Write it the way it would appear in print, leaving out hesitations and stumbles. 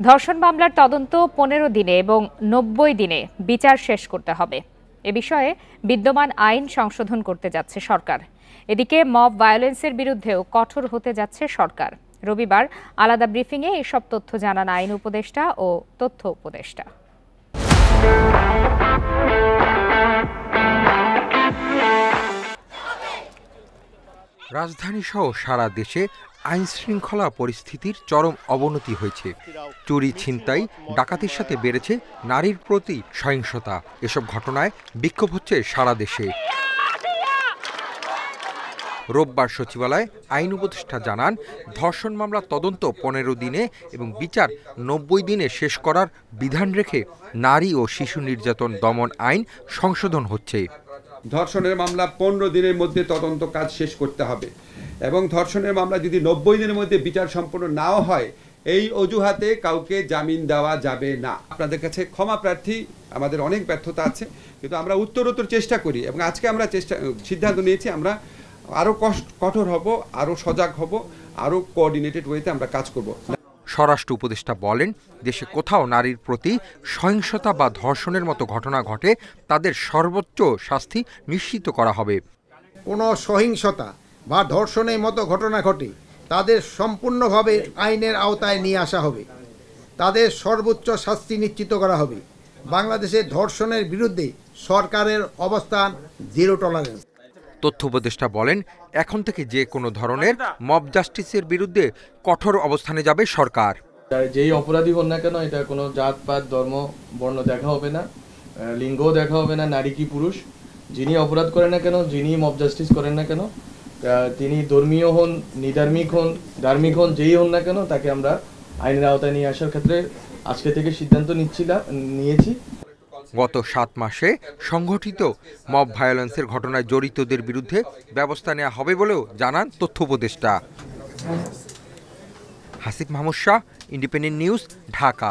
ধর্ষণ মামলার তদন্ত 15 দিনে এবং 90 দিনে বিচার শেষ করতে হবে। এ বিষয়ে বিদ্যমান আইন সংশোধন করতে যাচ্ছে সরকার। এদিকে মব ভায়োলেন্সের বিরুদ্ধেও কঠোর হতে যাচ্ছে সরকার। রবিবার আলাদা ব্রিফিংয়ে এসব তথ্য জানান আইন উপদেষ্টা ও তথ্য উপদেষ্টা। রাজধানী সহ সারা দেশে আইন শৃঙ্খলা পরিস্থিতির চরম অবনতি হয়েছে। চুরি, ছিনতাই, ডাকাতির সাথে বেড়েছে নারীর প্রতি সহিংসতা। এসব ঘটনায় বিক্ষোভ হচ্ছে সারা দেশে। রোববার সচিবালয়ে আইন উপদেষ্টা জানান, ধর্ষণ মামলা তদন্ত 15 দিনে এবং বিচার 90 দিনে শেষ করার বিধান রেখে নারী ও শিশু নির্যাতন দমন আইন সংশোধন হচ্ছে। ধর্ষণের মামলা 15 দিনের মধ্যে তদন্ত কাজ শেষ করতে হবে এবং ধর্ষণের মামলা যদি 90 দিনের মধ্যে বিচার সম্পন্ন নাও হয়, এই অজুহাতে কাউকে জামিন দেওয়া যাবে না। আপনাদের কাছে ক্ষমা প্রার্থী, আমাদের অনেক ব্যর্থতা আছে, কিন্তু আমরা উত্তরোত্তর চেষ্টা করি এবং আজকে আমরা সিদ্ধান্ত নিয়েছি আমরা আরও কঠোর হব, আরও সজাগ হব, আরও কোঅর্ডিনেটেড ওয়েতে আমরা কাজ করব। স্বরাষ্ট্র উপদেষ্টা বলেন, দেশে কোথাও নারীর প্রতি সহিংসতা বা ধর্ষণের মতো ঘটনা ঘটে তাদের সর্বোচ্চ শাস্তি নিশ্চিত করা হবে। কোনো সহিংসতা বা ধর্ষণের মতো ঘটনা ঘটে তাদের সম্পূর্ণভাবে আইনের আওতায় নিয়ে আসা হবে, তাদের সর্বোচ্চ শাস্তি নিশ্চিত করা হবে। বাংলাদেশে ধর্ষণের বিরুদ্ধে সরকারের অবস্থান জিরো টলারেন্স। তথ্য উপদেষ্টা বলেন, এখন থেকে যে কোনো ধরনের মব জাস্টিসের বিরুদ্ধে কঠোর অবস্থানে যাবে সরকার। যেই অপরাধী হন না কেন, এটা কোনো জাতপাত, ধর্ম, বর্ণ দেখা হবে না, লিঙ্গও দেখা হবে না, নারী কি পুরুষ, যিনি অপরাধ করেন না কেন, যিনি মব জাস্টিস করেন না কেন, তিনি ধর্মীয় হন, নিধার্মিক হন, ধার্মিক হন, যেই হন না কেন, তাকে আমরা আইনের আওতায় নিয়ে আসার ক্ষেত্রে আজকে থেকে সিদ্ধান্ত নিয়েছি। গত 7 মাসে সংঘটিত মব ভায়োলেন্সের ঘটনায় জড়িতদের বিরুদ্ধে ব্যবস্থা নেওয়া হবে বলেও জানান তথ্য উপদেষ্টা। Hasif Mahmud Shah, independent news, Dhaka.